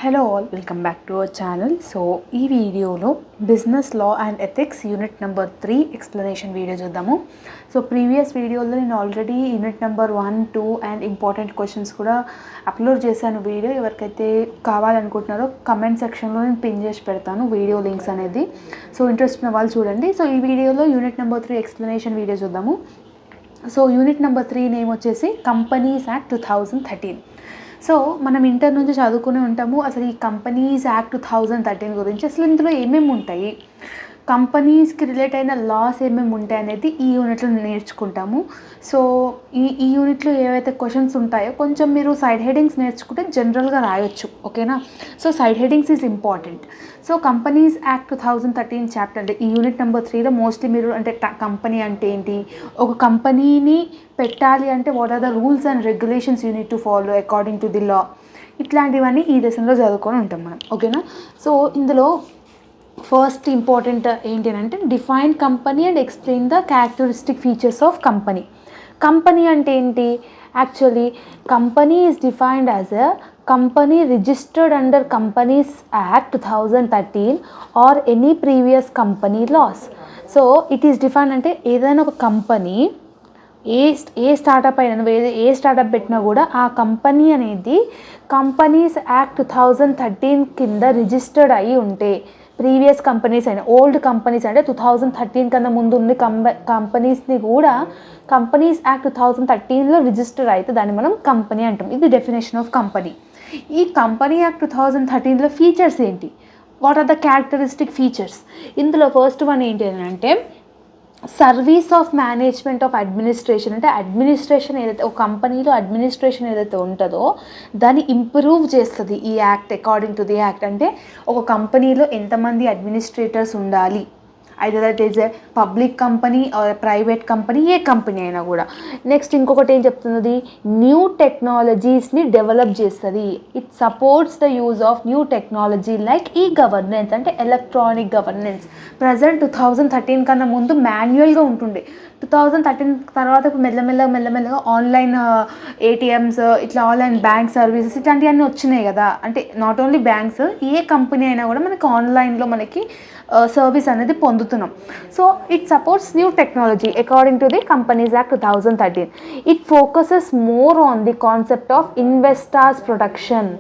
Hello all, welcome back to our channel. So ఈ వీడియోలో business law and ethics unit number 3 explanation video చూద్దాము. So previous వీడియోలో నేను already unit number 1, 2 and important questions కూడా upload చేశాను. Video ఎవరికైతే కావాలనుకుంటున్నారో comment సెక్షన్లో నేను పిన్ చేసి పెడతాను వీడియో లింక్స్ అనేది. సో ఇంట్రెస్ట్ ఉన్న వాళ్ళు చూడండి. సో ఈ వీడియోలో యూనిట్ నెంబర్ 3 ఎక్స్ప్లెనేషన్ వీడియో చూద్దాము. సో యూనిట్ నెంబర్ 3 నేమ్ వచ్చేసి కంపెనీస్ యాక్ట్ 2013. సో మనం ఇంటర్ నుంచి చదువుకునే ఉంటాము అసలు ఈ కంపెనీస్ యాక్ట్ 2013 గురించి. అసలు ఇందులో ఏమేమి ఉంటాయి, కంపెనీస్కి రిలేట్ అయిన లాస్ ఏమేమి ఉంటాయి అనేది ఈ యూనిట్లో నేర్చుకుంటాము. సో ఈ యూనిట్లో ఏవైతే క్వశ్చన్స్ ఉంటాయో కొంచెం మీరు సైడ్ హెడింగ్స్ నేర్చుకుంటే జనరల్గా రాయొచ్చు, ఓకేనా. So side headings is important. So companies act 2013 chapter అంటే ఈ యూనిట్ నెంబర్ 3లో మోస్ట్లీ మీరు అంటే కంపెనీ అంటే ఏంటి, ఒక కంపెనీని పెట్టాలి అంటే what are the rules and regulations you need to follow according to the law, ఇట్లాంటివన్నీ ఈ లెసన్లో చదువుకొని ఉంటాం మనం, ఓకేనా. సో ఇందులో ఫస్ట్ ఇంపార్టెంట్ ఏంటి అంటే define company and explain the characteristic features of company. Company అంటే ఏంటి, actually company is defined as a company registered under Companies Act 2013 or any previous company laws. So it is defined అంటే ఏదైనా ఒక company ఏ startup అయినా ఏ startup పెట్టినా కూడా ఆ company అనేది కంపెనీస్ యాక్ట్ 2013 కింద రిజిస్టర్డ్ అయ్యి ఉంటే, ప్రీవియస్ కంపెనీస్ అయినా ఓల్డ్ కంపెనీస్ అంటే 2013 కన్నా ముందు ఉన్న కంపెనీస్ని కూడా కంపెనీస్ యాక్ట్ 2013లో రిజిస్టర్ అయితే దాన్ని మనం కంపెనీ అంటాం. ఇది డెఫినేషన్ ఆఫ్ కంపెనీ. ఈ కంపెనీ యాక్ట్ 2013లో ఫీచర్స్ ఏంటి, what are the characteristic features. ఇందులో ఫస్ట్ వన్ ఏంటి అంటే service of management of administration. అంటే అడ్మినిస్ట్రేషన్ ఏదైతే ఒక కంపెనీలో అడ్మినిస్ట్రేషన్ ఏదైతే ఉంటుందో దాన్ని ఇంప్రూవ్ చేస్తుంది ఈ act according to the act. అంటే ఒక కంపెనీలో ఎంతమంది అడ్మినిస్ట్రేటర్స్ ఉండాలి, either that is a public company or private company, A company అయినా కూడా. నెక్స్ట్ ఇంకొకటి ఏం చెప్తున్నది, న్యూ టెక్నాలజీస్ని డెవలప్ చేస్తుంది. It supports the use of new technology like e governance అంటే ఎలక్ట్రానిక్ గవర్నెన్స్. ప్రజెంట్ 2013 కన్నా ముందు మాన్యువల్గా ఉంటుండే, 2013 తర్వాత మెల్లమెల్లగా ఆన్లైన్ ఏటీఎమ్స్, ఇట్లా ఆన్లైన్ బ్యాంక్ సర్వీసెస్ ఇట్లాంటివన్నీ వచ్చినాయి కదా. అంటే నాట్ ఓన్లీ బ్యాంక్స్, ఏ కంపెనీ అయినా కూడా మనకి ఆన్లైన్లో మనకి సర్వీస్ అనేది పొందుతున్నాం. So it supports new technology according to the companies act 2013. It focuses more on the concept of investors protection.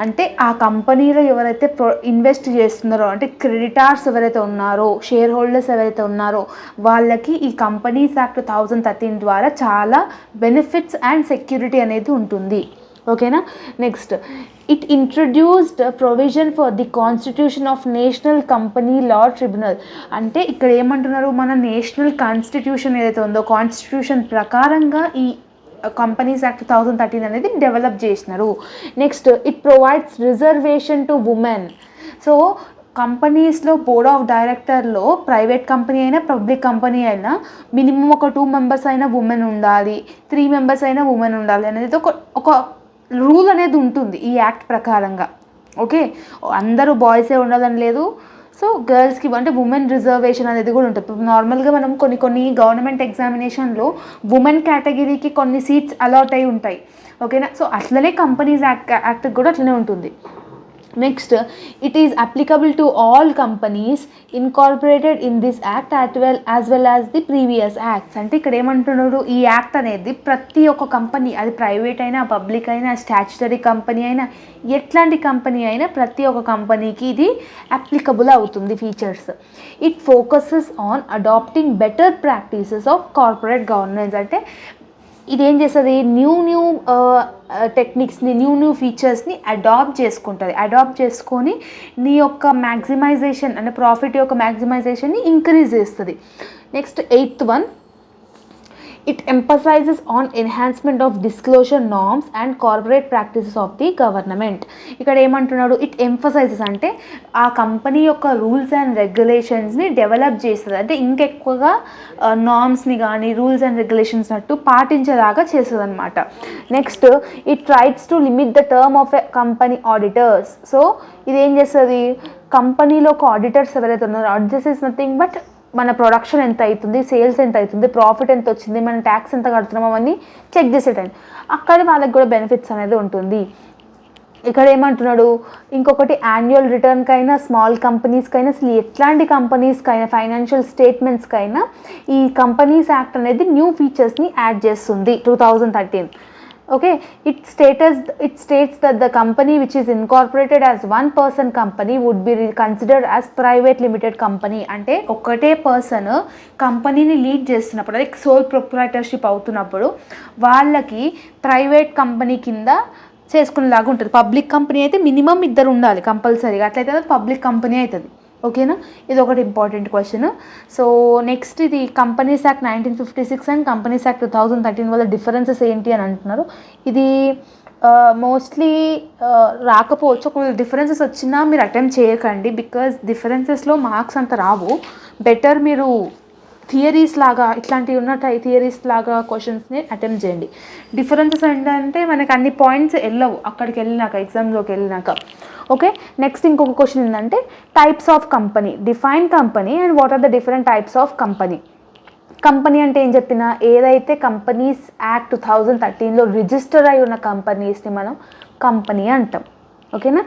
అంటే ఆ కంపెనీలో ఎవరైతే ఇన్వెస్ట్ చేస్తున్నారో అంటే క్రెడిటార్స్ ఎవరైతే ఉన్నారో, షేర్ హోల్డర్స్ ఎవరైతే ఉన్నారో వాళ్ళకి ఈ కంపెనీస్ యాక్ట్ 2013 ద్వారా చాలా బెనిఫిట్స్ అండ్ సెక్యూరిటీ అనేది ఉంటుంది, ఓకేనా. Next it introduced provision for the constitution of national company law tribunal. అంటే ఇక్కడ ఏమంటున్నారు, మన నేషనల్ కాన్స్టిట్యూషన్ ఏదైతే ఉందో కాన్స్టిట్యూషన్ ప్రకారంగా ఈ కంపెనీస్ యాక్ట్ 2013 అనేది డెవలప్ చేసినారు. Next it provides reservation to women. So కంపెనీస్లో బోర్డ్ ఆఫ్ డైరెక్టర్లో ప్రైవేట్ కంపెనీ అయినా పబ్లిక్ కంపెనీ అయినా మినిమం ఒక 2 మెంబర్స్ అయినా ఉమెన్ ఉండాలి, 3 మెంబర్స్ అయినా ఉమెన్ ఉండాలి అనేది ఒక రూల్ అనేది ఉంటుంది ఈ యాక్ట్ ప్రకారంగా, ఓకే. అందరూ బాయ్సే ఉండాలని లేదు. సో గర్ల్స్కి అంటే ఉమెన్ రిజర్వేషన్ అనేది కూడా ఉంటుంది. నార్మల్గా మనం కొన్ని గవర్నమెంట్ ఎగ్జామినేషన్లో ఉమెన్ కేటగిరీకి కొన్ని సీట్స్ అలాట్ అయి ఉంటాయి, ఓకేనా. సో అట్లనే కంపెనీస్ యాక్ట్ కూడా అట్లనే ఉంటుంది. Next it is applicable to all companies incorporated in this act as well as the previous acts. అంటే ఇక్కడ ఏమంటున్నారు, ఈ యాక్ట్ అనేది ప్రతి ఒక్క కంపెనీ, అది ప్రైవేట్ అయినా పబ్లిక్ అయినా స్టాచ్యుటరీ కంపెనీ అయినా ఎట్లాంటి కంపెనీ అయినా ప్రతి ఒక్క కంపెనీకి ఇది అప్లికబుల్ అవుతుంది features. It focuses on adapting better practices of corporate governance. అంటే ఇదేం చేస్తుంది, న్యూ టెక్నిక్స్ని న్యూ ఫీచర్స్ని అడాప్ట్ చేసుకొని నీ యొక్క మ్యాక్సిమైజేషన్ అంటే ప్రాఫిట్ యొక్క మ్యాక్సిమైజేషన్ని ఇంక్రీజ్ చేస్తుంది. Next 8th one, it emphasises on enhancement of disclosure norms and corporate practices of the government. ఇక్కడ ఏమంటున్నాడు, ఇట్ ఎంపసైజెస్ అంటే ఆ కంపెనీ యొక్క రూల్స్ అండ్ రెగ్యులేషన్స్ని డెవలప్ చేస్తుంది. అంటే ఇంకెక్కువగా నార్మ్స్ని కానీ రూల్స్ అండ్ రెగ్యులేషన్స్ అట్టు పాటించేలాగా చేస్తుంది అనమాట. Next it tries to limit the term of a company auditors. So ఇదేం చేస్తుంది, కంపెనీలో ఒక ఆడిటర్స్ ఎవరైతే ఉన్నారో, ఆడిటర్స్ ఇస్ నథింగ్ బట్ మన ప్రొడక్షన్ ఎంత అవుతుంది, సేల్స్ ఎంత అవుతుంది, ప్రాఫిట్ ఎంత వచ్చింది, మనం ట్యాక్స్ ఎంత కడుతున్నామో అవన్నీ చెక్ చేసే టైం అక్కడ వాళ్ళకి కూడా బెనిఫిట్స్ అనేది ఉంటుంది. ఇక్కడ ఏమంటున్నాడు, ఇంకొకటి యాన్యువల్ రిటర్న్కైనా స్మాల్ కంపెనీస్కైనా అసలు ఎట్లాంటి కంపెనీస్కైనా ఫైనాన్షియల్ స్టేట్మెంట్స్కైనా ఈ కంపెనీస్ యాక్ట్ అనేది న్యూ ఫీచర్స్ని యాడ్ చేస్తుంది 2013. Okay, it states that the company which is incorporated as one person company would be considered as private limited company. అంటే ఒకటే పర్సన్ కంపెనీని లీడ్ చేస్తున్నప్పుడు లైక్ సోల్ ప్రొప్రైటర్షిప్ అవుతున్నప్పుడు వాళ్ళకి ప్రైవేట్ కంపెనీ కింద చేసుకునేలాగా ఉంటుంది. పబ్లిక్ కంపెనీ అయితే మినిమం 2 ఉండాలి కంపల్సరీగా, అట్లయితే పబ్లిక్ కంపెనీ అవుతుంది. ఓకేనా, ఇది ఒకటి ఇంపార్టెంట్ క్వశ్చన్. సో నెక్స్ట్ ఇది companies act 1956 and companies act 2013 వల్ల డిఫరెన్సెస్ ఏంటి అని అంటున్నారు. ఇది మోస్ట్లీ రాకపోవచ్చు, ఒకవేళ డిఫరెన్సెస్ వచ్చినా మీరు అటెంప్ట్ చేయకండి, బికాజ్ డిఫరెన్సెస్లో మార్క్స్ అంత రావు. బెటర్ మీరు థియరీస్ లాగా ఇట్లాంటివి ఉన్న థియరీస్ లాగా క్వశ్చన్స్ని అటెంప్ట్ చేయండి. డిఫరెన్సెస్ ఏంటంటే మనకి అన్ని పాయింట్స్ వెళ్ళవు అక్కడికి వెళ్ళినాక, ఎగ్జామ్లోకి వెళ్ళినాక. ఓకే, నెక్స్ట్ ఇంకొక క్వశ్చన్ ఏంటంటే types of company, define company and what are the different types of company. Company అంటే ఏం చెప్పినా, ఏదైతే కంపెనీస్ యాక్ట్ 2013లో రిజిస్టర్ అయి ఉన్న కంపెనీస్ని మనం కంపెనీ అంటాం. ఓకేనా,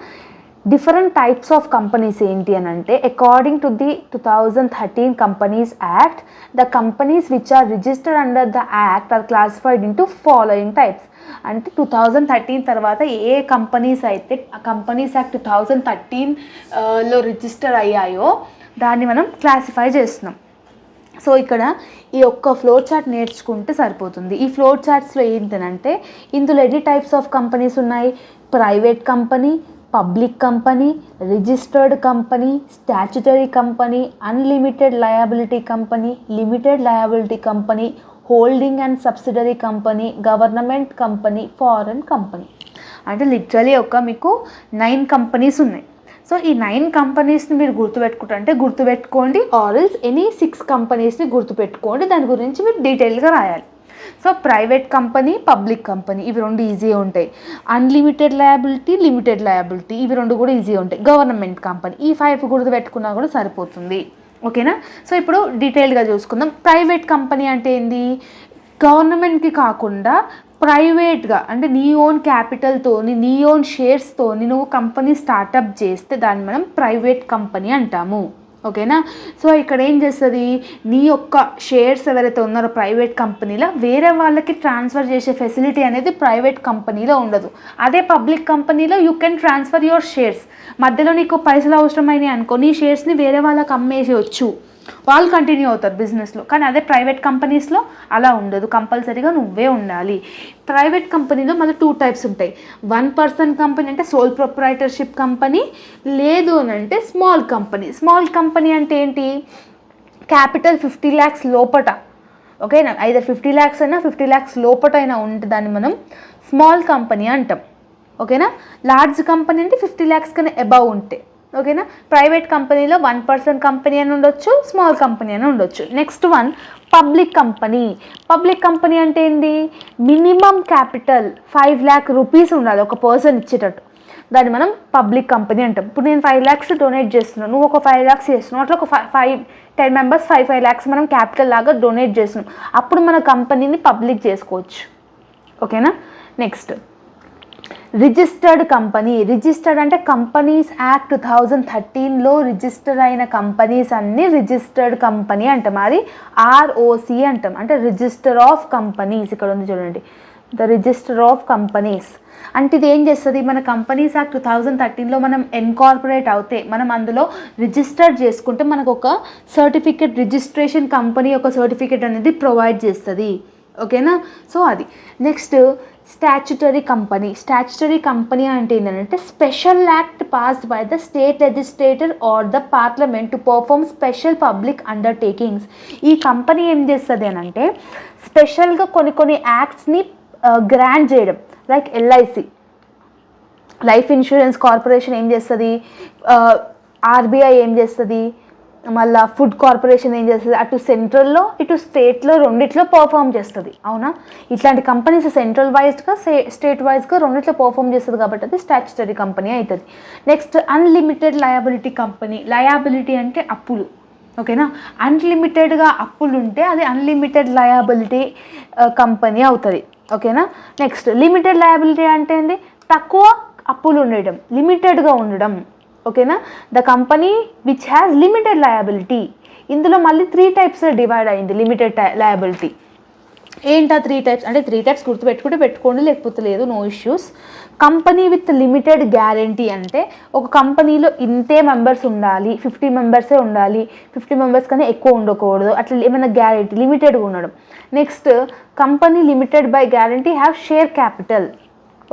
డిఫరెంట్ టైప్స్ ఆఫ్ కంపెనీస్ ఏంటి అని అంటే according to the 2013 companies act the companies which are registered under the act are classified into following types. అంటే 2013 తర్వాత ఏ కంపెనీస్ అయితే కంపెనీస్ యాక్ట్ 2013లో రిజిస్టర్ అయ్యాయో దాన్ని మనం క్లాసిఫై చేస్తున్నాం. సో ఇక్కడ ఈ ఒక్క ఫ్లో చార్ట్ నేర్చుకుంటే సరిపోతుంది. ఈ ఫ్లో చార్ట్స్లో ఏంటంటే ఇందులో ఎన్ని టైప్స్ ఆఫ్ కంపెనీస్ ఉన్నాయి, private company, public company, registered company, statutory company, unlimited liability company, limited liability company, holding and subsidiary company, government company, foreign company. అంటే లిటరలీ మీకు 9 కంపెనీస్ ఉన్నాయి. సో ఈ 9 కంపెనీస్ని మీరు గుర్తుపెట్టుకోండి, ఆర్ఎల్స్ ఎనీ 6 కంపెనీస్ని గుర్తుపెట్టుకోండి. దాని గురించి మీరు డీటెయిల్గా రాయాలి. So private company, public company ఇవి 2 ఈజీగా ఉంటాయి. అన్లిమిటెడ్ లయబిలిటీ, లిమిటెడ్ లయబిలిటీ ఇవి 2 కూడా ఈజీగా ఉంటాయి. గవర్నమెంట్ కంపెనీ ఈ 5 గుర్తుపెట్టుకున్నా కూడా సరిపోతుంది. ఓకేనా, సో ఇప్పుడు డీటెయిల్గా చూసుకుందాం. ప్రైవేట్ కంపెనీ అంటే ఏంది, గవర్నమెంట్కి కాకుండా ప్రైవేట్గా అంటే నీ ఓన్ క్యాపిటల్తో నీ ఓన్ షేర్స్తో నువ్వు కంపెనీ స్టార్టప్ చేస్తే దాన్ని మనం ప్రైవేట్ కంపెనీ అంటాము. ఓకేనా, సో ఇక్కడ ఏం చేస్తుంది, నీ యొక్క షేర్స్ ఎవరైతే ఉన్నారో ప్రైవేట్ కంపెనీలో వేరే వాళ్ళకి ట్రాన్స్ఫర్ చేసే ఫెసిలిటీ అనేది ప్రైవేట్ కంపెనీలో ఉండదు. అదే పబ్లిక్ కంపెనీలో you can transfer your shares. మధ్యలో నీకు పైసలు అవసరమైనవి అనుకో, నీ షేర్స్ని వేరే వాళ్ళకి అమ్మేసేయచ్చు, వాళ్ళు కంటిన్యూ అవుతారు బిజినెస్లో. కానీ అదే ప్రైవేట్ కంపెనీస్లో అలా ఉండదు, కంపల్సరీగా నువ్వే ఉండాలి. ప్రైవేట్ కంపెనీలో మళ్ళీ 2 టైప్స్ ఉంటాయి. 1 పర్సన్ కంపెనీ అంటే సోల్ ప్రొప్రైటర్షిప్ కంపెనీ, లేదు అని అంటే స్మాల్ కంపెనీ. స్మాల్ కంపెనీ అంటే ఏంటి, క్యాపిటల్ 50 lakhs లోపట, ఓకేనా, ఐదర్ 50 lakhs అయినా 50 lakhs లోపట అయినా ఉంటే దాన్ని మనం స్మాల్ కంపెనీ అంటాం. ఓకేనా, లార్జ్ కంపెనీ అంటే 50 lakhs కన్నా అబవ్ ఉంటే. ఓకేనా, ప్రైవేట్ కంపెనీలో 1 పర్సన్ కంపెనీ అని ఉండొచ్చు, స్మాల్ కంపెనీ అని ఉండొచ్చు. Next one public company. Public company అంటే ఏంది, మినిమం క్యాపిటల్ 5 lakh rupees ఉండాలి ఒక పర్సన్ ఇచ్చేటట్టు, దాన్ని మనం పబ్లిక్ కంపెనీ అంటాం. ఇప్పుడు నేను 5 lakhs డొనేట్ చేస్తున్నాను, నువ్వు ఒక 5 lakhs చేస్తున్నావు, అట్లా ఒక 10 members 5 lakhs మనం క్యాపిటల్ లాగా డొనేట్ చేస్తున్నాం, అప్పుడు మన కంపెనీని పబ్లిక్ చేసుకోవచ్చు. ఓకేనా, నెక్స్ట్ రిజిస్టర్డ్ కంపెనీ. రిజిస్టర్డ్ అంటే కంపెనీస్ యాక్ట్ 2013లో రిజిస్టర్ అయిన కంపెనీస్ అన్నీ రిజిస్టర్డ్ కంపెనీ అంటాం. అది ROC అంటాం, అంటే రిజిస్టర్ ఆఫ్ కంపెనీస్. ఇక్కడ ఉంది చూడండి, ద రిజిస్టర్ ఆఫ్ కంపెనీస్. అంటే ఇది ఏం చేస్తుంది, మన కంపెనీస్ యాక్ట్ 2013లో మనం ఇన్కార్పొరేట్ అవుతే, మనం అందులో రిజిస్టర్ చేసుకుంటే మనకు ఒక సర్టిఫికేట్, రిజిస్ట్రేషన్ కంపెనీ ఒక సర్టిఫికేట్ అనేది ప్రొవైడ్ చేస్తుంది. ఓకేనా, సో అది. Next statutory company. Statutory company అంటే ఏంటంటే special act passed by the state legislator or the parliament to perform special public undertakings. ఈ కంపెనీ ఏం చేస్తుంది అని అంటే స్పెషల్గా కొన్ని యాక్ట్స్ని గ్రాంట్ చేయడం. Like LIC, life insurance corporation ఏం చేస్తుంది, RBI ఏం చేస్తుంది, మళ్ళీ ఫుడ్ కార్పొరేషన్ ఏం చేస్తుంది, అటు సెంట్రల్లో ఇటు స్టేట్లో రెండిట్లో పర్ఫామ్ చేస్తుంది. అవునా, ఇట్లాంటి కంపెనీస్ సెంట్రల్ వైజ్గా స్టేట్ వైజ్గా రెండిట్లో పర్ఫామ్ చేస్తుంది కాబట్టి అది స్టాచ్యుటరీ కంపెనీ అవుతుంది. Next unlimited liability company. Liability అంటే అప్పులు. ఓకేనా, అన్లిమిటెడ్గా అప్పులు ఉంటే అది అన్లిమిటెడ్ లయబిలిటీ కంపెనీ అవుతుంది. ఓకేనా, నెక్స్ట్ లిమిటెడ్ లయబిలిటీ అంటే ఏంటి, తక్కువ అప్పులు ఉండడం, లిమిటెడ్గా ఉండడం. ఓకేనా, the company which has limited liability. ఇందులో మళ్ళీ 3 టైప్స్ డివైడ్ అయింది లిమిటెడ్ లయబిలిటీ. ఏంటా 3 టైప్స్ అంటే 3 టైప్స్ గుర్తుపెట్టుకుంటే పెట్టుకోండి, లేకపోతే లేదు, no issues. Company with limited guarantee అంటే ఒక కంపెనీలో ఇంతే మెంబర్స్ ఉండాలి, 50 మెంబర్సే ఉండాలి, 50 మెంబర్స్ కన్నా ఎక్కువ ఉండకూడదు, అట్లా ఏమైనా గ్యారంటీ లిమిటెడ్గా ఉండడం. Next, company limited by guarantee have share capital.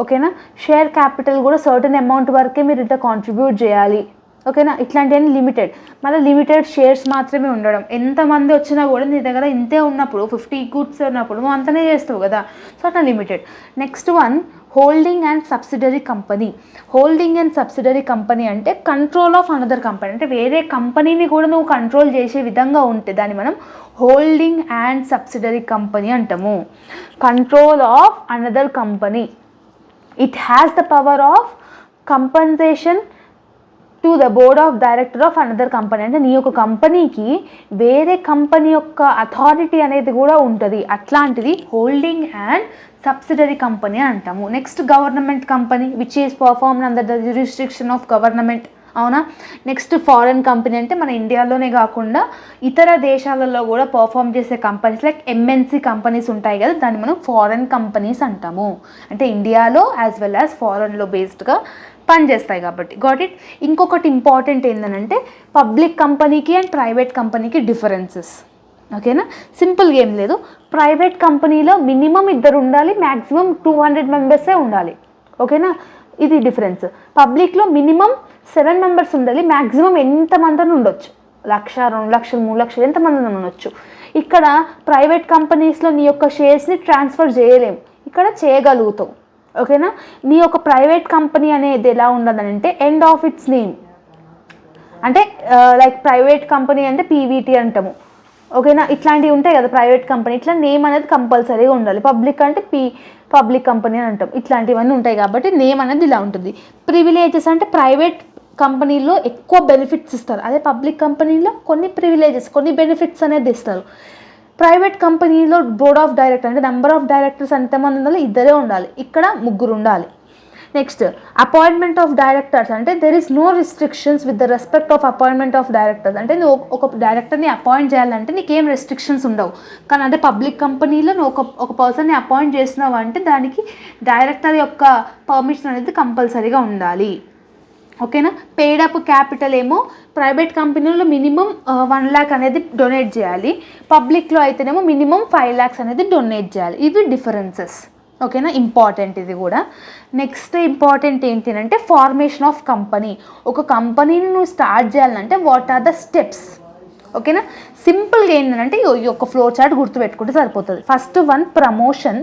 ఓకేనా, షేర్ క్యాపిటల్ కూడా సర్టన్ అమౌంట్ వరకే మీరు ఇట్లా కాంట్రిబ్యూట్ చేయాలి. ఓకేనా, ఇట్లాంటివన్నీ లిమిటెడ్. మళ్ళీ లిమిటెడ్ షేర్స్ మాత్రమే ఉండడం. ఎంతమంది వచ్చినా కూడా నీ దగ్గర ఇంతే ఉన్నప్పుడు 50 గూడ్స్ ఉన్నప్పుడు నువ్వు అంతనే చేస్తావు కదా, సో అట్లా limited. Next one, holding and subsidiary company. Holding and subsidiary company అంటే కంట్రోల్ ఆఫ్ అనదర్ కంపెనీ, అంటే వేరే కంపెనీని కూడా నువ్వు కంట్రోల్ చేసే విధంగా ఉంటే దాన్ని మనం హోల్డింగ్ అండ్ సబ్సిడరీ కంపెనీ అంటాము. Control of another company, it has the power of compensation to the board of director of another company. అంటే నీ యొక్క కంపెనీకి వేరే కంపెనీ యొక్క అథారిటీ అనేది కూడా ఉంటుంది, అట్లాంటిది హోల్డింగ్ అండ్ సబ్సిడరీ కంపెనీ అంటాము. Next, government company which is performed under the jurisdiction of government. అవునా. నెక్స్ట్, ఫారెన్ కంపెనీ అంటే మన ఇండియాలోనే కాకుండా ఇతర దేశాలలో కూడా పర్ఫామ్ చేసే కంపెనీస్ లైక్ ఎంఎన్సి కంపెనీస్ ఉంటాయి కదా, దాన్ని మనం ఫారెన్ కంపెనీస్ అంటాము. అంటే ఇండియాలో యాజ్ వెల్ యాజ్ ఫారెన్లో బేస్డ్గా పనిచేస్తాయి కాబట్టి. Got it. ఇంకొకటి ఇంపార్టెంట్ ఏంటంటే పబ్లిక్ కంపెనీకి అండ్ ప్రైవేట్ కంపెనీకి డిఫరెన్సెస్. ఓకేనా, సింపుల్గా ఏం లేదు. ప్రైవేట్ కంపెనీలో మినిమం 2 ఉండాలి, మ్యాక్సిమం 200 మెంబర్సే ఉండాలి. ఓకేనా, ఇది డిఫరెన్స్. పబ్లిక్లో మినిమం 7 మెంబర్స్ ఉండాలి, మ్యాక్సిమం ఎంతమంది ఉండొచ్చు, 1,00,000, 2,00,000, 3,00,000 ఎంతమంది ఉండొచ్చు. ఇక్కడ ప్రైవేట్ కంపెనీస్లో నీ యొక్క షేర్స్ని ట్రాన్స్ఫర్ చేయలేము, ఇక్కడ చేయగలుగుతావు. ఓకేనా, నీ యొక్క ప్రైవేట్ కంపెనీ అనేది ఎలా ఉండదంటే ఎండ్ ఆఫ్ ఇట్స్ నేమ్, అంటే లైక్ ప్రైవేట్ కంపెనీ అంటే పీవీటీ అంటాము. ఓకేనా, ఇట్లాంటివి ఉంటాయి కదా ప్రైవేట్ కంపెనీ, ఇట్లా నేమ్ అనేది కంపల్సరీగా ఉండాలి. పబ్లిక్ అంటే పబ్లిక్ కంపెనీ అని అంటాం. ఇట్లాంటివన్నీ ఉంటాయి కాబట్టి నేమ్ అనేది ఇలా ఉంటుంది. ప్రివిలేజెస్ అంటే ప్రైవేట్ కంపెనీలో ఎక్కువ బెనిఫిట్స్ ఇస్తారు, అదే పబ్లిక్ కంపెనీలో కొన్ని ప్రివిలేజెస్, కొన్ని బెనిఫిట్స్ అనేది ఇస్తారు. ప్రైవేట్ కంపెనీలో బోర్డ్ ఆఫ్ డైరెక్టర్ అంటే నెంబర్ ఆఫ్ డైరెక్టర్స్ ఎంతమంది ఉండాలి, 2 ఉండాలి, ఇక్కడ 3 ఉండాలి. నెక్స్ట్, అపాయింట్మెంట్ ఆఫ్ డైరెక్టర్స్ అంటే there is no restrictions with the respect of appointment of directors. అంటే నువ్వు ఒక డైరెక్టర్ని అపాయింట్ చేయాలంటే నీకేం రెస్ట్రిక్షన్స్ ఉండవు. కానీ అంటే పబ్లిక్ కంపెనీలో నువ్వు ఒక పర్సన్ని అపాయింట్ చేసినావు అంటే దానికి డైరెక్టర్ యొక్క పర్మిషన్ అనేది కంపల్సరీగా ఉండాలి. ఓకేనా, పెయిడ్ అప్ క్యాపిటల్ ఏమో ప్రైవేట్ కంపెనీలో మినిమం 1 lakh అనేది డొనేట్ చేయాలి, పబ్లిక్లో అయితేనేమో మినిమం 5 lakhs అనేది డొనేట్ చేయాలి. ఇవి డిఫరెన్సెస్. ఓకేనా, ఇంపార్టెంట్ ఇది కూడా. నెక్స్ట్ ఇంపార్టెంట్ ఏంటి అంటే ఫార్మేషన్ ఆఫ్ కంపెనీ. ఒక కంపెనీని నువ్వు స్టార్ట్ చేయాలంటే వాట్ ఆర్ ద స్టెప్స్. ఓకేనా, సింపుల్గా ఏంటంటే ఈ యొక్క ఫ్లో చార్ట్ గుర్తుపెట్టుకుంటే సరిపోతుంది. First one promotion,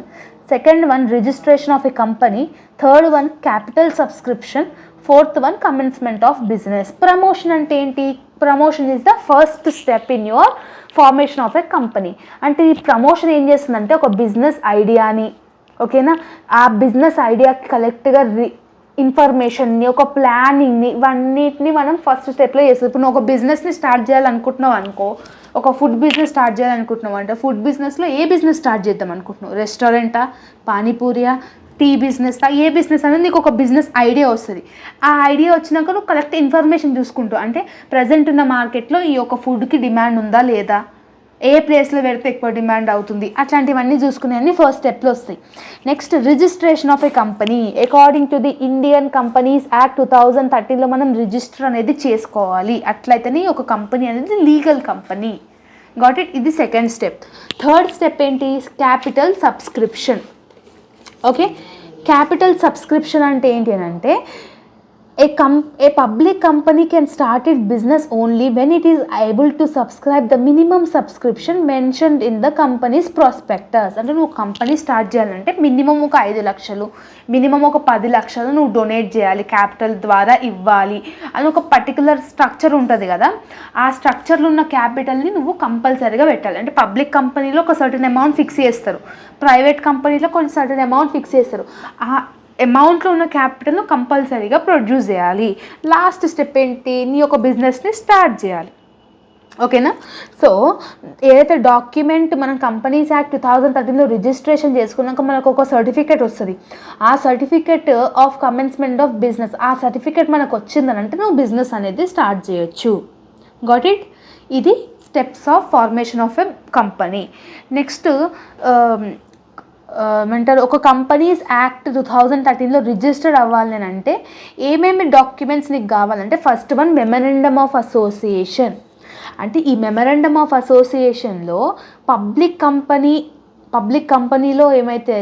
second one registration of a company, third one capital subscription, fourth one commencement of business. Promotion అంటే ఏంటి? Promotion is the first step in your formation of a company. అంటే ఈ promotion ఏం చేస్తుందంటే ఒక business ఐడియాని, ఓకేనా, ఆ బిజినెస్ ఐడియాకి కలెక్ట్గా ఇన్ఫర్మేషన్ని, ఒక ప్లానింగ్ని, ఇవన్నిటిని మనం ఫస్ట్ స్టెప్లో చేస్తాం. ఇప్పుడు నువ్వు ఒక బిజినెస్ని స్టార్ట్ చేయాలనుకుంటున్నావు అనుకో, ఒక ఫుడ్ బిజినెస్ స్టార్ట్ చేయాలనుకుంటున్నావు అంటే ఫుడ్ బిజినెస్లో ఏ బిజినెస్ స్టార్ట్ చేద్దాం అనుకుంటున్నావు? రెస్టారెంటా, పానీపూరియా, టీ బిజినెస్, ఏ బిజినెస్ అనేది నీకు ఒక బిజినెస్ ఐడియా వస్తుంది. ఆ ఐడియా వచ్చినాక నువ్వు కరెక్ట్ ఇన్ఫర్మేషన్ చూసుకుంటావు. అంటే ప్రజెంట్ ఉన్న మార్కెట్లో ఈ యొక్క ఫుడ్కి డిమాండ్ ఉందా లేదా, ఏ ప్లేస్లో పెడితే ఎక్కువ డిమాండ్ అవుతుంది, అట్లాంటివన్నీ చూసుకునేవన్నీ ఫస్ట్ స్టెప్లో వస్తాయి. Next registration of a company. According to the Indian companies act 2013లో మనం రిజిస్టర్ అనేది చేసుకోవాలి, అట్లయితేనే ఒక కంపెనీ అనేది లీగల్ కంపెనీ. Got it. ఇది సెకండ్ స్టెప్. థర్డ్ స్టెప్ ఏంటి? Capital subscription. Okay, capital subscription అంటే ఏంటి అంటే a public company can start its business only when it is able to subscribe the minimum subscription mentioned in the company's prospectus. అంటే నువ్వు company start చేయాలంటే minimum ఒక 5 లక్షలు, minimum ఒక 10 లక్షలు నువ్వు డొనేట్ చేయాలి, క్యాపిటల్ ద్వారా ఇవ్వాలి అని ఒక పర్టికులర్ స్ట్రక్చర్ ఉంటుంది కదా, ఆ స్ట్రక్చర్లో ఉన్న క్యాపిటల్ని నువ్వు కంపల్సరీగా పెట్టాలి. అంటే పబ్లిక్ కంపెనీలో ఒక సర్టెన్ అమౌంట్ ఫిక్స్ చేస్తారు, ప్రైవేట్ కంపెనీలో కొంచెం సర్టెన్ అమౌంట్ ఫిక్స్ చేస్తారు. ఆ అమౌంట్లో ఉన్న క్యాపిటల్ను కంపల్సరీగా ప్రొడ్యూస్ చేయాలి. లాస్ట్ స్టెప్ ఏంటి? నీ యొక్క బిజినెస్ని స్టార్ట్ చేయాలి. ఓకేనా. సో ఏదైతే డాక్యుమెంట్ మనం కంపెనీస్ యాక్ట్ 2013లో రిజిస్ట్రేషన్ చేసుకున్నాక మనకు ఒక సర్టిఫికేట్ వస్తుంది. ఆ certificate of commencement of business, ఆ సర్టిఫికేట్ మనకు వచ్చిందనంటే నువ్వు బిజినెస్ అనేది స్టార్ట్ చేయొచ్చు. Got it. ఇది steps of formation of a company. Next ఏమంటారు, ఒక కంపెనీస్ యాక్ట్ 2013లో రిజిస్టర్డ్ అవ్వాలి అని అంటే ఏమేమి డాక్యుమెంట్స్ నీకు కావాలంటే, first one memorandum of association. అంటే ఈ మెమరాండమ్ ఆఫ్ అసోసియేషన్లో పబ్లిక్ కంపెనీలో ఏమైతే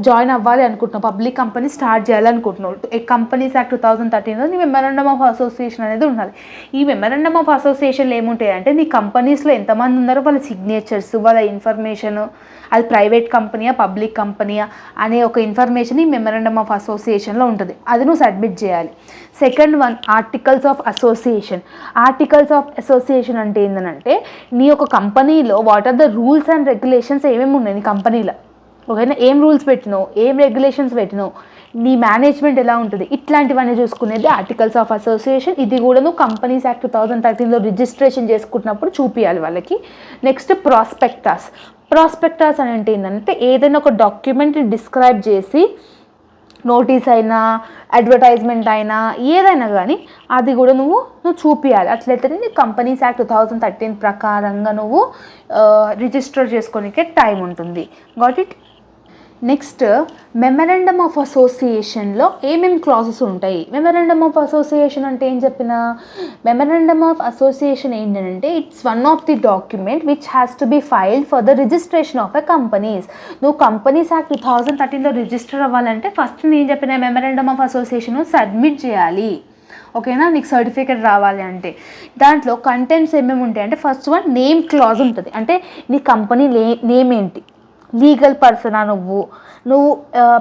జాయిన్ అవ్వాలి అనుకుంటున్నావు, పబ్లిక్ కంపెనీ స్టార్ట్ చేయాలనుకుంటున్నావు, కంపెనీస్ యాక్ట్ 2013లో నీ మెమరాండమ్ ఆఫ్ అసోసియేషన్ అనేది ఉండాలి. ఈ మెమరాండమ్ ఆఫ్ అసోసియేషన్లో ఏముంటాయి అంటే నీ కంపెనీస్లో ఎంతమంది ఉన్నారో వాళ్ళ సిగ్నేచర్స్, వాళ్ళ ఇన్ఫర్మేషన్, అది ప్రైవేట్ కంపెనీయా పబ్లిక్ కంపెనీయా అనే ఒక ఇన్ఫర్మేషన్ ఈ మెమరాండమ్ ఆఫ్ అసోసియేషన్లో ఉంటుంది. అది నువ్వు సబ్మిట్ చేయాలి. Second one articles of association. Articles of association అంటే ఏంటంటే నీ యొక్క కంపెనీలో what are the rules and regulations ఏమేమి ఉన్నాయి నీ కంపెనీలో, ఓకేనా, ఏం రూల్స్ పెట్టినావు, ఏం రెగ్యులేషన్స్ పెట్టినావు, నీ మేనేజ్మెంట్ ఎలా ఉంటుంది, ఇట్లాంటివన్నీ చూసుకునేది ఆర్టికల్స్ ఆఫ్ అసోసియేషన్. ఇది కూడా నువ్వు కంపెనీస్ యాక్ట్ 2013లో రిజిస్ట్రేషన్ చేసుకుంటున్నప్పుడు చూపించాలి వాళ్ళకి. నెక్స్ట్ ప్రాస్పెక్టస్ అని అంటే ఏంటంటే ఏదైనా ఒక డాక్యుమెంట్ డిస్క్రైబ్ చేసి నోటీస్ అయినా అడ్వర్టైజ్మెంట్ అయినా ఏదైనా కానీ అది కూడా నువ్వు చూపించాలి. అట్లయితే నీ కంపెనీస్ యాక్ట్ 2013 ప్రకారంగా నువ్వు రిజిస్టర్ చేసుకోనికే టైం ఉంటుంది. Got it. Next memorandum of అసోసియేషన్లో ఏమేమి క్లాజెస్ ఉంటాయి. మెమరాండమ్ ఆఫ్ అసోసియేషన్ అంటే ఏం చెప్పిన, మెమరాండమ్ ఆఫ్ అసోసియేషన్ ఏంటంటే it's one of the document which has to be filed for the registration of a companies. నువ్వు కంపెనీస్ యాక్ట్ 2013లో రిజిస్టర్ అవ్వాలంటే ఫస్ట్ నేను చెప్పిన మెమరాండమ్ ఆఫ్ అసోసియేషన్ సబ్మిట్ చేయాలి. ఓకేనా, నీకు సర్టిఫికేట్ రావాలి అంటే దాంట్లో కంటెంట్స్ ఏమేమి ఉంటాయి అంటే ఫస్ట్ వన్ నేమ్ క్లాజ్ ఉంటుంది. అంటే నీ కంపెనీ నేమ్ ఏంటి, లీగల్ పర్సనా నువ్వు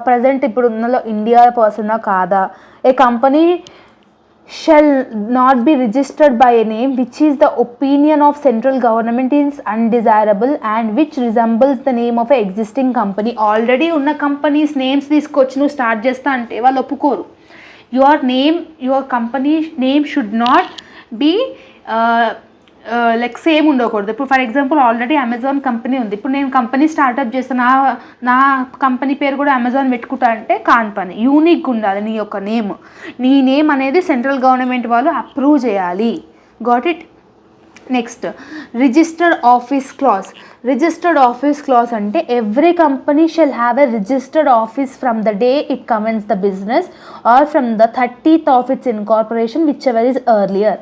ప్రజెంట్ ఇప్పుడు ఉన్నలో ఇండియా పర్సనా కాదా, a company shall not be registered by a name which is the opinion of central government is undesirable and which resembles the name of a existing company. Already ఉన్న companies names తీసుకొచ్చి నువ్వు start చేస్తా అంటే వాళ్ళు ఒప్పుకోరు. your company name should not be like same ఉండకూడదు. ఇప్పుడు for example already Amazon company ఉంది, ఇప్పుడు నేను కంపెనీ స్టార్ట్అప్ చేస్తాను, నా కంపెనీ పేరు కూడా అమెజాన్ పెట్టుకుంటా అంటే కాని పని. యూనిక్గా ఉండాలి నీ యొక్క నేమ్. నీ నేమ్ అనేది సెంట్రల్ గవర్నమెంట్ వాళ్ళు అప్రూవ్ చేయాలి. Got it. Next registered office clause అంటే every company shall have a registered office from the day it commence the business or from the 30th of its incorporation whichever is earlier.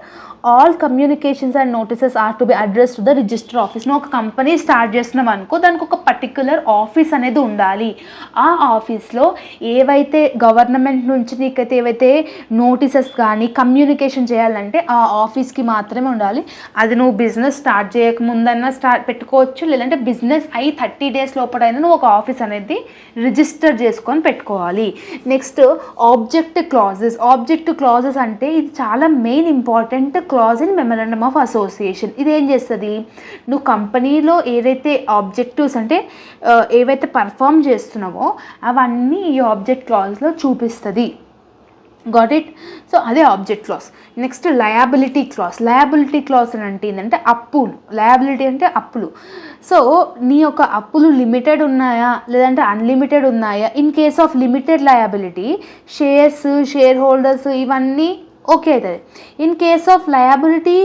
All communications and notices are to be address to the register office. నువ్వు ఒక company start చేస్తున్నాం అనుకో, దానికి ఒక particular office అనేది ఉండాలి. ఆ ఆఫీస్లో ఏవైతే గవర్నమెంట్ నుంచి నీకైతే ఏవైతే నోటీసెస్ కానీ కమ్యూనికేషన్ చేయాలంటే ఆ ఆఫీస్కి మాత్రమే ఉండాలి. అది నువ్వు బిజినెస్ స్టార్ట్ చేయకముందన్నా పెట్టుకోవచ్చు, లేదంటే బిజినెస్ అయి 30 days లోపలైనా నువ్వు ఒక ఆఫీస్ అనేది రిజిస్టర్ చేసుకొని పెట్టుకోవాలి. నెక్స్ట్ ఆబ్జెక్ట్ క్లాజెస్ అంటే ఇది చాలా main important clause in memorandum of association. ఇది ఏం చేస్తుంది, నువ్వు కంపెనీలో ఏదైతే ఆబ్జెక్టివ్స్ అంటే ఏవైతే పర్ఫామ్ చేస్తున్నావో అవన్నీ ఈ ఆబ్జెక్ట్ క్లాజ్లో చూపిస్తుంది. Got it. సో అదే object clause. Next liability clause అంటే ఏంటంటే అప్పులు. లయబిలిటీ అంటే అప్పులు. సో నీ యొక్క అప్పులు లిమిటెడ్ ఉన్నాయా లేదంటే అన్లిమిటెడ్ ఉన్నాయా. In case of limited liability share holders ఇవన్నీ ఓకే అవుతుంది. ఇన్ కేస్ ఆఫ్ లయబిలిటీ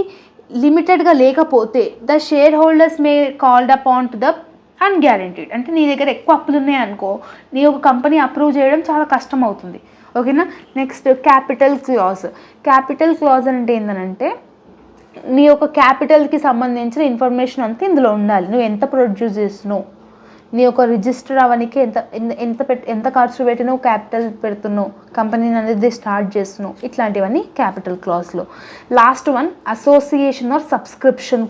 లిమిటెడ్గా లేకపోతే the share holders may called upon to the unguaranteed. అంటే నీ దగ్గర ఎక్కువ అప్పులు ఉన్నాయనుకో, నీ ఒక కంపెనీ అప్రూవ్ చేయడం చాలా కష్టం అవుతుంది. ఓకేనా. నెక్స్ట్ క్యాపిటల్ క్లాజ్ అంటే ఏంటంటే నీ యొక్క క్యాపిటల్కి సంబంధించిన ఇన్ఫర్మేషన్ అంతా ఇందులో ఉండాలి. నువ్వు ఎంత ప్రొడ్యూస్ చేస్తున్నావు, నీ యొక్క రిజిస్టర్ అవ్వడానికి ఎంత ఖర్చు పెట్టి నువ్వు క్యాపిటల్ పెడుతున్నావు, కంపెనీని అనేది స్టార్ట్ చేస్తున్నావు, ఇట్లాంటివన్నీ క్యాపిటల్ క్లాజ్లో. Last one association or subscription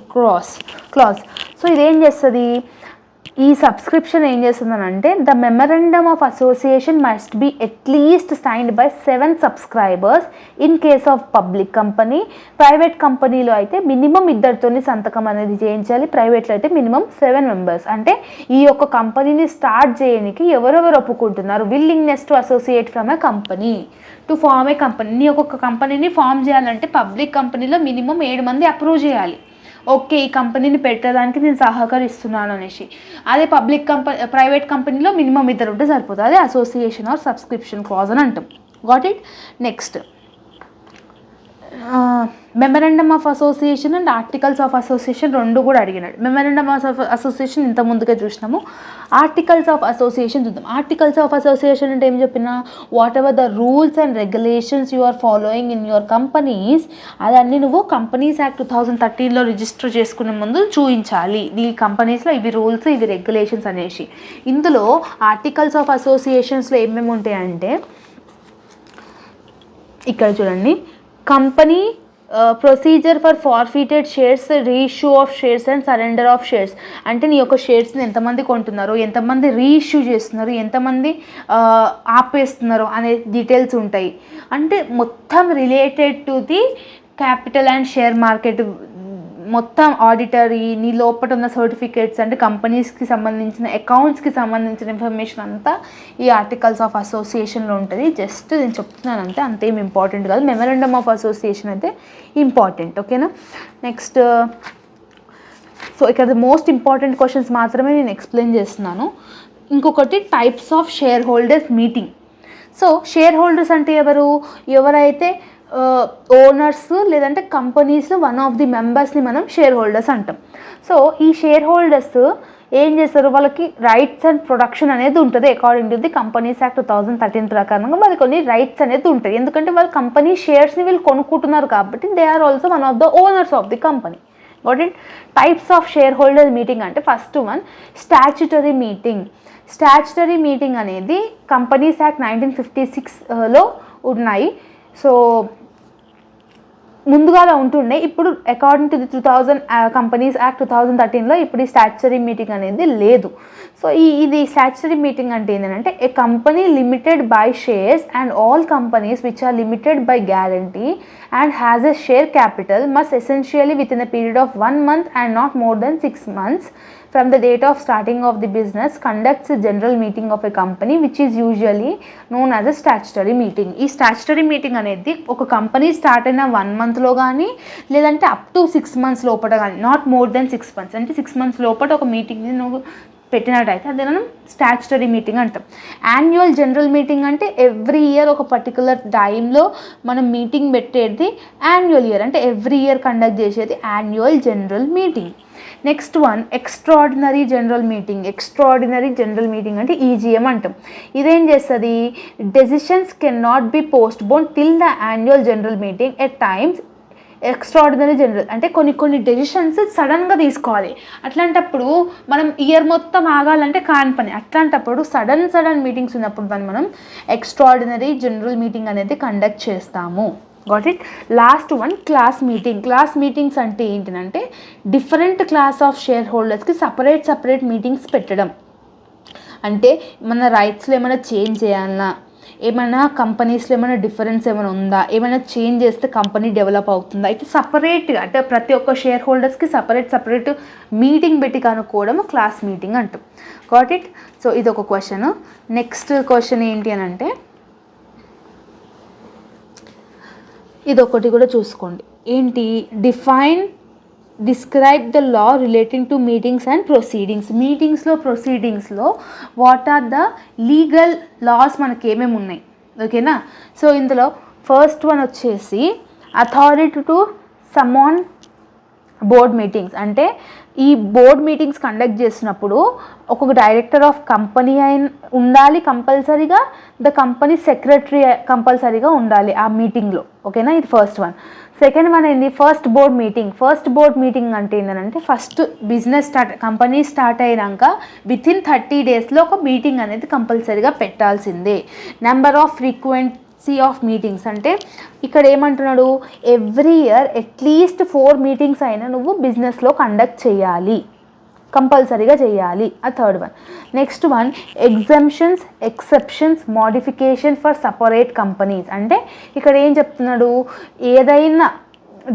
clause. So ఇదేం చేస్తుంది, ఈ సబ్స్క్రిప్షన్ ఏం చేస్తుందనంటే the memorandum of association must be at least signed by 7 subscribers in case of public company. ప్రైవేట్ కంపెనీలో అయితే మినిమం 2 సంతకం అనేది చేయించాలి, ప్రైవేట్లో అయితే మినిమం 7 members. అంటే ఈ యొక్క కంపెనీని స్టార్ట్ చేయడానికి ఎవరెవరు ఒప్పుకుంటున్నారు, willingness to associate from a company to form a company. నీ ఒక్కొక్క కంపెనీని ఫామ్ చేయాలంటే పబ్లిక్ కంపెనీలో మినిమం 7 మంది అప్రూవ్ చేయాలి. ఓకే ఈ కంపెనీని పెట్టడానికి నేను సహకరిస్తున్నాను అనేసి. అదే ప్రైవేట్ కంపెనీలో మినిమం 2 ఉంటే సరిపోతుంది. అదే అసోసియేషన్ ఆర్ సబ్స్క్రిప్షన్ క్లాజ్ అని అంటాం. Got it. Next memorandum of association and articles of association 2 కూడా అడిగినాడు. మెమరాండమ్ ఆఫ్ అసోసియేషన్ ఇంత ముందుగా చూసినాము. ఆర్టికల్స్ ఆఫ్ అసోసియేషన్ చూద్దాం. ఆర్టికల్స్ ఆఫ్ అసోసియేషన్ అంటే ఏం చెప్పినా, whatever the rules and regulations you are following in your companies, అదన్నీ నువ్వు కంపెనీస్ యాక్ట్ 2013లో రిజిస్టర్ చేసుకునే ముందు చూపించాలి. ఈ కంపెనీస్లో ఇవి రూల్స్, ఇవి రెగ్యులేషన్స్ అనేసి. ఇందులో ఆర్టికల్స్ ఆఫ్ అసోసియేషన్స్లో ఏమేమి ఉంటాయంటే ఇక్కడ చూడండి, company procedure for forfeited shares, reissue of shares and surrender of shares. అంటే నీ యొక్క షేర్స్ని ఎంతమంది కొంటున్నారు, ఎంతమంది రీఇష్యూ చేస్తున్నారు, ఎంతమంది ఆపేస్తున్నారు అనే డీటెయిల్స్ ఉంటాయి. అంటే మొత్తం related to the capital and share market మొత్తం ఆడిటరీ, నీ లోపల ఉన్న సర్టిఫికేట్స్ అంటే కంపెనీస్కి సంబంధించిన అకౌంట్స్కి సంబంధించిన ఇన్ఫర్మేషన్ అంతా ఈ ఆర్టికల్స్ ఆఫ్ అసోసియేషన్లో ఉంటుంది. జస్ట్ నేను చెప్తున్నాను అంతే, అంతేం ఇంపార్టెంట్ కాదు. మెమరాండమ్ ఆఫ్ అసోసియేషన్ అయితే ఇంపార్టెంట్. ఓకేనా. నెక్స్ట్ సో ఇక్కడ మోస్ట్ ఇంపార్టెంట్ క్వశ్చన్స్ మాత్రమే నేను ఎక్స్ప్లెయిన్ చేస్తున్నాను. ఇంకొకటి types of share holders meeting. So share holders అంటే ఎవరైతే ఓనర్స్ లేదంటే కంపెనీస్లో వన్ ఆఫ్ ది మెంబర్స్ని మనం షేర్ హోల్డర్స్ అంటాం. సో ఈ షేర్ హోల్డర్స్ ఏం చేస్తారు, వాళ్ళకి రైట్స్ అండ్ ప్రొడక్షన్ అనేది ఉంటుంది. According to the companies act 2013 ప్రకారంగా వాళ్ళకి కొన్ని రైట్స్ అనేది ఉంటాయి. ఎందుకంటే వాళ్ళ కంపెనీ షేర్స్ని వీళ్ళు కొనుక్కుంటున్నారు కాబట్టి they are also one of the owners of the company. What it types of share holder meeting అంటే first one statutory meeting. Statutory meeting అనేది కంపెనీస్ యాక్ట్ 1956లో ఉన్నాయి. సో ముందుగా ఉంటుండే, ఇప్పుడు according to the 2000 companies act 2013లో ఇప్పుడు ఈ స్టాచ్యుటరీ మీటింగ్ అనేది లేదు. సో ఇది స్టాచ్యుటరీ మీటింగ్ అంటే ఏంటంటే, a company limited by shares and all companies which are limited by guarantee and has a share capital must essentially within a period of 1 month and not more than 6 months from the date of starting of the business conducts a general meeting of a company which is usually known as a statutory meeting. ఈ statutory meeting అనేది ఒక company start అయిన 1 monthలో కానీ లేదంటే up to 6 months లోపల కానీ, not more than 6 months అంటే 6 months లోపల ఒక మీటింగ్ని నువ్వు పెట్టినట్టయితే అదే మనం స్టాచ్యుటరీ మీటింగ్ అంటాం. యాన్యువల్ జనరల్ మీటింగ్ అంటే ఎవ్రీ ఇయర్ ఒక పర్టికులర్ టైంలో మనం మీటింగ్ పెట్టేది యాన్యువల్ ఇయర్, అంటే ఎవ్రీ ఇయర్ కండక్ట్ చేసేది annual general meeting. Next one extraordinary general meeting. Extraordinary general meeting అంటే ఈజీఎం అంటాం. ఇదేం చేస్తుంది, decisions can not be post phone till the annual general meeting. At times extraordinary general అంటే కొన్ని decisions సడన్గా తీసుకోవాలి. అట్లాంటప్పుడు మనం ఇయర్ మొత్తం ఆగాలంటే కాని పని. అట్లాంటప్పుడు సడన్ మీటింగ్స్ ఉన్నప్పుడు దాన్ని మనం ఎక్స్ట్రాడినరీ జనరల్ మీటింగ్ అనేది కండక్ట్ చేస్తాము. Got it. Last one class meeting. Class meetings అంటే ఏంటంటే డిఫరెంట్ క్లాస్ ఆఫ్ షేర్ హోల్డర్స్కి సపరేట్ మీటింగ్స్ పెట్టడం. అంటే మన రైట్స్లో ఏమైనా చేంజ్ చేయాలన్నా, ఏమైనా కంపెనీస్లో ఏమైనా డిఫరెన్స్ ఏమైనా ఉందా, ఏమైనా చేంజ్ చేస్తే కంపెనీ డెవలప్ అవుతుందా, అయితే సపరేట్గా అంటే ప్రతి ఒక్క షేర్ హోల్డర్స్కి సపరేట్ మీటింగ్ పెట్టి కనుక్కోవడం క్లాస్ మీటింగ్ అంటాం. Got it. సో ఇది ఒక క్వశ్చన్. నెక్స్ట్ క్వశ్చన్ ఏంటి అని అంటే ఇదొకటి కూడా చూసుకోండి. ఏంటి, describe the law relating to meetings and proceedings. ప్రొసీడింగ్స్లో what are the legal laws మనకి ఏమేమి ఉన్నాయి. ఓకేనా. సో ఇందులో ఫస్ట్ వన్ వచ్చేసి authority to summon board meetings. అంటే ఈ బోర్డ్ మీటింగ్స్ కండక్ట్ చేసినప్పుడు ఒక్కొక్క డైరెక్టర్ ఆఫ్ కంపెనీ ఉండాలి కంపల్సరీగా, ద కంపెనీ సెక్రటరీ కంపల్సరీగా ఉండాలి ఆ మీటింగ్లో. ఓకేనా, ఇది ఫస్ట్ వన్. సెకండ్ వన్ ఏంది, ఫస్ట్ బోర్డ్ మీటింగ్ అంటే ఏంటంటే ఫస్ట్ బిజినెస్ కంపెనీ స్టార్ట్ అయినాక వితిన్ 30 daysలో ఒక మీటింగ్ అనేది కంపల్సరీగా పెట్టాల్సిందే. Number off frequency of meetings అంటే ఇక్కడ ఏమంటున్నాడు, ఎవ్రీ ఇయర్ అట్లీస్ట్ 4 meetings అయినా నువ్వు బిజినెస్లో కండక్ట్ చేయాలి, కంపల్సరీగా చేయాలి. ఆ third one. Next one exemptions, exceptions, modification for separate companies. అంటే ఇక్కడ ఏం చెప్తున్నాడు, ఏదైనా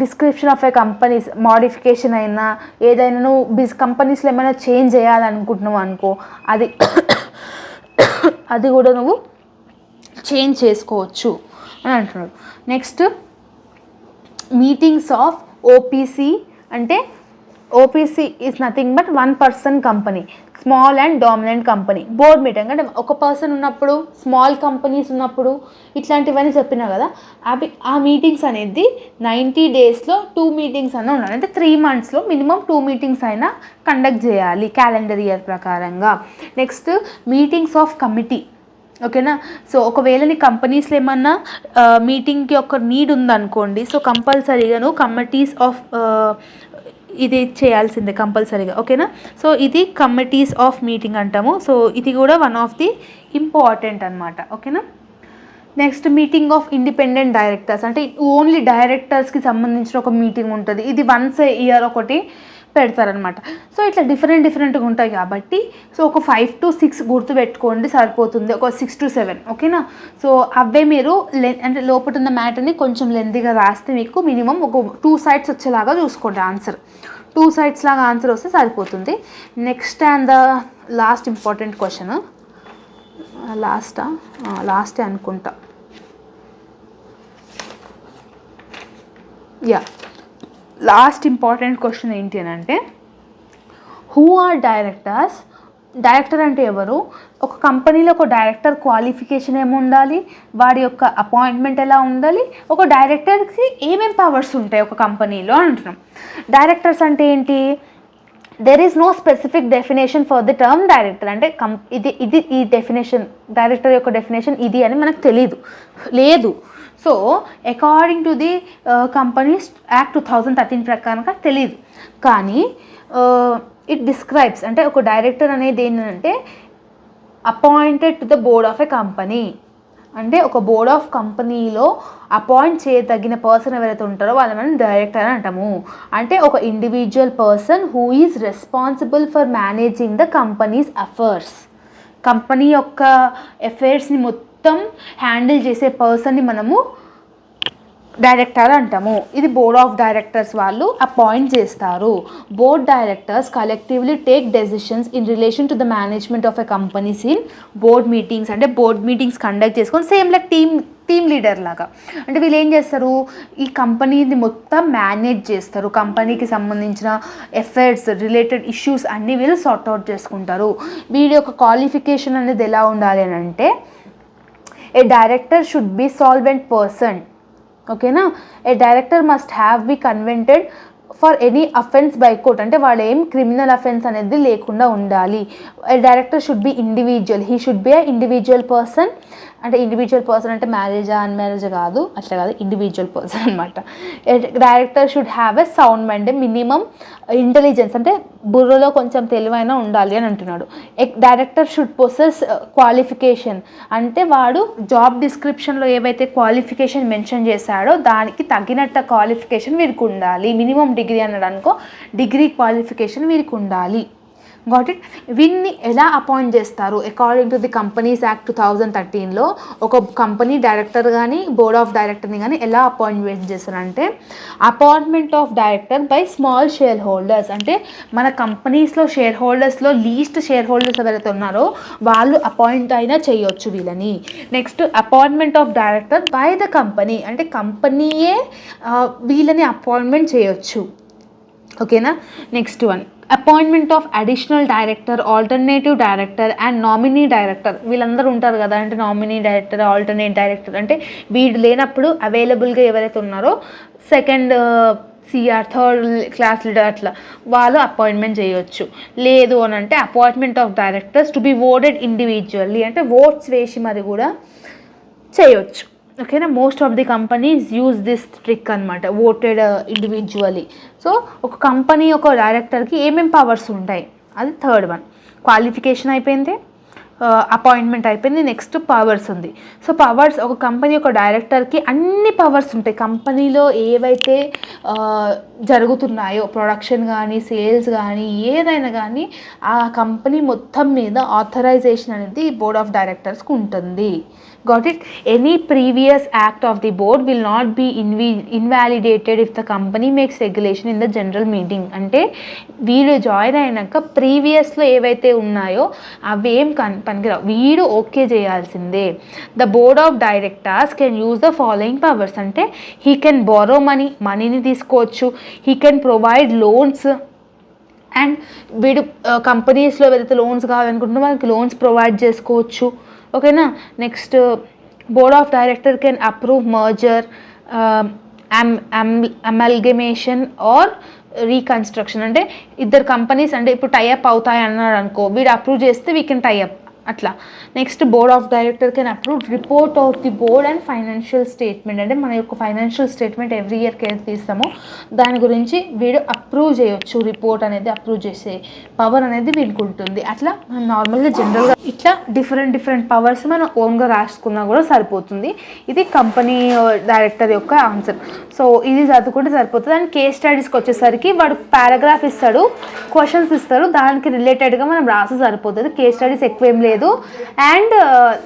description of A companies modification అయినా, ఏదైనా నువ్వు కంపెనీస్లో ఏమైనా చేంజ్ చేయాలనుకుంటున్నావు అనుకో, అది కూడా నువ్వు చేంజ్ చేసుకోవచ్చు అని అంటున్నాడు. నెక్స్ట్ మీటింగ్స్ ఆఫ్ ఓపీసీ అంటే OPC is nothing but 1 person company, small and dominant company. Board meeting అంటే ఒక పర్సన్ ఉన్నప్పుడు, స్మాల్ కంపెనీస్ ఉన్నప్పుడు ఇట్లాంటివన్నీ చెప్పినా కదా, అవి ఆ మీటింగ్స్ అనేది 90 డేస్లో 2 మీటింగ్స్ అన్న ఉండాలి. అంటే 3 మంత్స్లో మినిమం 2 మీటింగ్స్ అయినా కండక్ట్ చేయాలి క్యాలెండర్ ఇయర్ ప్రకారంగా. Next meetings of committee. ఓకేనా. సో ఒకవేళ నీ కంపెనీస్లో ఏమన్నా మీటింగ్కి ఒక నీడ్ ఉందనుకోండి, సో కంపల్సరీగా కమిటీస్ ఆఫ్ ఇది చేయాల్సిందే కంపల్సరీగా. ఓకేనా. సో ఇది కమిటీస్ ఆఫ్ మీటింగ్ అంటాము. సో ఇది కూడా వన్ ఆఫ్ ది ఇంపార్టెంట్ అనమాట. ఓకేనా. Next meeting of independent directors, అంటే ఓన్లీ డైరెక్టర్స్కి సంబంధించిన ఒక మీటింగ్ ఉంటుంది. ఇది వన్స్ ఇయర్ ఒకటి పెడతారనమాట. సో ఇట్లా డిఫరెంట్గా ఉంటాయి కాబట్టి సో ఒక 5 to 6 గుర్తుపెట్టుకోండి సరిపోతుంది, ఒక 6 to 7. ఓకేనా. సో అవే మీరు అంటే లోపల ఉన్న మ్యాటర్ని కొంచెం లెంతీగా రాస్తే మీకు మినిమం ఒక 2 sides వచ్చేలాగా చూసుకోండి ఆన్సర్. 2 sides లాగా ఆన్సర్ వస్తే సరిపోతుంది. Next and the last important question, లాస్టే అనుకుంటా. లాస్ట్ ఇంపార్టెంట్ క్వశ్చన్ ఏంటి అని అంటే, హూ ఆర్ డైరెక్టర్స్? డైరెక్టర్ అంటే ఎవరు? ఒక కంపెనీలో ఒక డైరెక్టర్ క్వాలిఫికేషన్ ఏమి ఉండాలి, వాడి యొక్క అపాయింట్మెంట్ ఎలా ఉండాలి, ఒక డైరెక్టర్కి ఏమేం పవర్స్ ఉంటాయి ఒక కంపెనీలో అంటున్నాం. డైరెక్టర్స్ అంటే ఏంటి? There is no specific definition for the term director. అంటే ఇది ఈ డెఫినేషన్, డైరెక్టర్ యొక్క డెఫినేషన్ ఇది అని మనకు లేదు. So according to the companies act 2013 ప్రకారంగా తెలియదు. కానీ ఇట్ డిస్క్రైబ్స్, అంటే ఒక డైరెక్టర్ అనేది ఏంటంటే appointed to the board of a company. అంటే ఒక బోర్డ్ ఆఫ్ కంపెనీలో అపాయింట్ చేయదగిన పర్సన్ ఎవరైతే ఉంటారో వాళ్ళని మనం డైరెక్టర్ అని అంటాము. అంటే ఒక individual person who is responsible for managing the companies affairs. Company యొక్క అఫైర్స్ని మొత్తం హ్యాండిల్ చేసే పర్సన్ని మనము డైరెక్టర్ అంటాము. ఇది బోర్డ్ ఆఫ్ డైరెక్టర్స్ వాళ్ళు అపాయింట్ చేస్తారు. Board directors collectively take decisions in relation to the management of a companies in board meetings. అంటే బోర్డ్ మీటింగ్స్ కండక్ట్ చేసుకొని సేమ్ లైక్ టీమ్ లీడర్ లాగా. అంటే వీళ్ళు ఏం చేస్తారు, ఈ కంపెనీని మొత్తం మేనేజ్ చేస్తారు. కంపెనీకి సంబంధించిన ఎఫైర్స్ రిలేటెడ్ ఇష్యూస్ అన్నీ వీళ్ళు సార్ట్అవుట్ చేసుకుంటారు. వీడి యొక్క క్వాలిఫికేషన్ అనేది ఎలా ఉండాలి అని అంటే, a director should be solvent person. ఓకేనా. A director must have be convicted for any offence by court. అంటే వాళ్ళు ఏం క్రిమినల్ అఫెన్స్ అనేది లేకుండా ఉండాలి. A director should be individual. He should be a individual person. అంటే ఇండివిజువల్ పర్సన్ అంటే మ్యారేజా అన్మ్యారేజా కాదు, అట్లా కాదు, ఇండివిజువల్ పర్సన్ అనమాట. Director should have a sound mind, minimum intelligence, అంటే బుర్రలో కొంచెం తెలివైన ఉండాలి అని అంటున్నాడు. డైరెక్టర్ షుడ్ పొసెస్ క్వాలిఫికేషన్, అంటే వాడు జాబ్ డిస్క్రిప్షన్లో ఏవైతే క్వాలిఫికేషన్ మెన్షన్ చేశాడో దానికి తగినట్టు క్వాలిఫికేషన్ వీరికి ఉండాలి. మినిమం డిగ్రీ అన్నాడు అనుకో, డిగ్రీ క్వాలిఫికేషన్ వీరికి ఉండాలి. Got it. వీన్ని ఎలా అపాయింట్ చేస్తారు? According to the companies act 2013లో ఒక కంపెనీ డైరెక్టర్ కానీ బోర్డ్ ఆఫ్ డైరెక్టర్ని కానీ ఎలా అపాయింట్మెంట్ చేస్తారంటే, appointment of director by small share holders. అంటే మన కంపెనీస్లో షేర్ హోల్డర్స్లో లీస్ట్ షేర్ హోల్డర్స్ ఎవరైతే ఉన్నారో వాళ్ళు అపాయింట్ అయినా చేయొచ్చు వీళ్ళని. Next appointment of director by the company, అంటే కంపెనీయే వీళ్ళని అపాయింట్మెంట్ చేయొచ్చు. ఓకేనా. Next one, appointment of additional director, alternative director and nominee director. వీళ్ళందరూ ఉంటారు కదా, అంటే నామినీ డైరెక్టర్, ఆల్టర్నేట్ డైరెక్టర్, అంటే వీడు లేనప్పుడు అవైలబుల్గా ఎవరైతే ఉన్నారో second CR, third class leader, అట్లా వాళ్ళు అపాయింట్మెంట్ చేయొచ్చు. లేదు అని అంటే appointment of directors to be voted individually, అంటే ఓట్స్ వేసి మరి కూడా చేయొచ్చు. ఓకేనా. Most of the companies use this trick అనమాట, ఓటెడ్ ఇండివిజువల్లీ. సో ఒక కంపెనీ ఒక డైరెక్టర్కి ఏమేమి పవర్స్ ఉంటాయి, అది థర్డ్ వన్. క్వాలిఫికేషన్ అయిపోయింది, అపాయింట్మెంట్ అయిపోయింది, నెక్స్ట్ పవర్స్ ఉంది. సో పవర్స్, ఒక కంపెనీ ఒక డైరెక్టర్కి అన్ని పవర్స్ ఉంటాయి. కంపెనీలో ఏవైతే జరుగుతున్నాయో ప్రొడక్షన్ కానీ సేల్స్ కానీ ఏదైనా కానీ ఆ కంపెనీ మొత్తం మీద ఆథరైజేషన్ అనేది బోర్డ్ ఆఫ్ డైరెక్టర్స్కి ఉంటుంది. Got it? Any previous act of the board will not be invalidated if the company makes regulation in the general meeting. అంటే వీడు జాయిన్ అయినాక ప్రీవియస్లో ఏవైతే ఉన్నాయో అవేం పనికిరావు, వీడు ఓకే చేయాల్సిందే. The board of directors can use the following powers. అంటే హీ కెన్ బారో మనీని తీసుకోవచ్చు, he can provide loans, and వీడు కంపెనీస్లో ఏదైతే లోన్స్ కావాలనుకుంటున్నా వాళ్ళకి లోన్స్ ప్రొవైడ్ చేసుకోవచ్చు. ఓకేనా. Next board of director can approve merger, amalgamation or reconstruction. అంటే ఇద్దరు కంపెనీస్ అంటే ఇప్పుడు టైఅప్ అవుతాయి అన్నాడు అనుకో, వీడు అప్రూవ్ చేస్తే వీ కెన్ టైఅప్ అట్లా. Next board of director can approve report of the board and financial statement. అంటే మన యొక్క ఫైనాన్షియల్ స్టేట్మెంట్ ఎవ్రీ ఇయర్కి ఏది తీస్తామో దాని గురించి వీడు అప్రూవ్ చేయొచ్చు. రిపోర్ట్ అనేది అప్రూవ్ చేసే పవర్ అనేది వీళ్ళకి ఉంటుంది. అట్లా మనం నార్మల్గా జనరల్గా ఇట్లా డిఫరెంట్ పవర్స్ మనం ఓన్గా రాసుకున్నా కూడా సరిపోతుంది. ఇది కంపెనీ డైరెక్టర్ యొక్క ఆన్సర్. సో ఇది చదువుకుంటే సరిపోతుంది. అండ్ కేస్ స్టడీస్కి వచ్చేసరికి వాడు పారాగ్రాఫ్ ఇస్తాడు, క్వశ్చన్స్ ఇస్తాడు, దానికి రిలేటెడ్గా మనం రాసి సరిపోతుంది. కేస్ స్టడీస్ ఎక్కువ ఏం లేదు. అండ్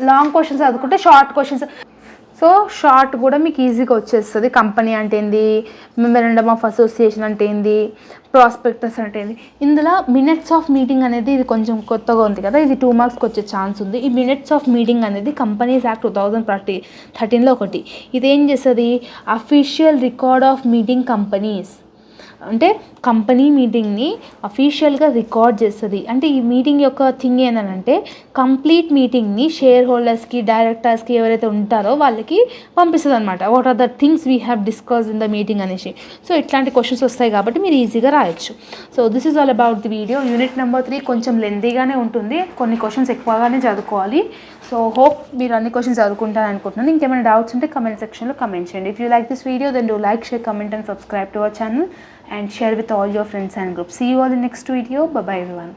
లాంగ్ క్వశ్చన్స్ చదువుకుంటే షార్ట్ క్వశ్చన్స్, సో షార్ట్ కూడా మీకు ఈజీగా వచ్చేస్తుంది. కంపెనీ అంటే ఏంది, మెమరాండమ్ ఆఫ్ అసోసియేషన్ అంటే ఏంది, ప్రాస్పెక్టస్ అంటే ఏంది. ఇందులో మినిట్స్ ఆఫ్ మీటింగ్ అనేది ఇది కొంచెం కొత్తగా ఉంది కదా, ఇది 2 మార్క్స్కి వచ్చే ఛాన్స్ ఉంది. ఈ మినిట్స్ ఆఫ్ మీటింగ్ అనేది కంపెనీస్ యాక్ట్ 2013లో ఒకటి. ఇదేం చేస్తుంది, official record of meeting companies. అంటే కంపెనీ మీటింగ్ని అఫీషియల్గా రికార్డ్ చేస్తుంది. అంటే ఈ మీటింగ్ యొక్క థింగ్ ఏంటంటే కంప్లీట్ మీటింగ్ని షేర్ హోల్డర్స్కి, డైరెక్టర్స్కి ఎవరైతే ఉంటారో వాళ్ళకి పంపిస్తుంది అనమాట. What are the things we have discuss in the meeting అనేసి. సో ఇట్లాంటి క్వశ్చన్స్ వస్తాయి కాబట్టి మీరు ఈజీగా రాయొచ్చు. So this is all about the video. Unit number 3 కొంచెం లెంతీగానే ఉంటుంది, కొన్ని క్వశ్చన్స్ ఎక్కువగానే చదువుకోవాలి. సో హోప్ మీరు అన్ని క్వశ్చన్స్ చదువుకుంటారని అనుకుంటున్నాను. ఇంకేమైనా డౌట్స్ ఉంటే కమెంట్ సెక్షన్లో కమెంట్ చేయండి. If you like this video then do like, share, comment and subscribe to our channel and share with all your friends and groups. See you all in next video. Bye bye everyone.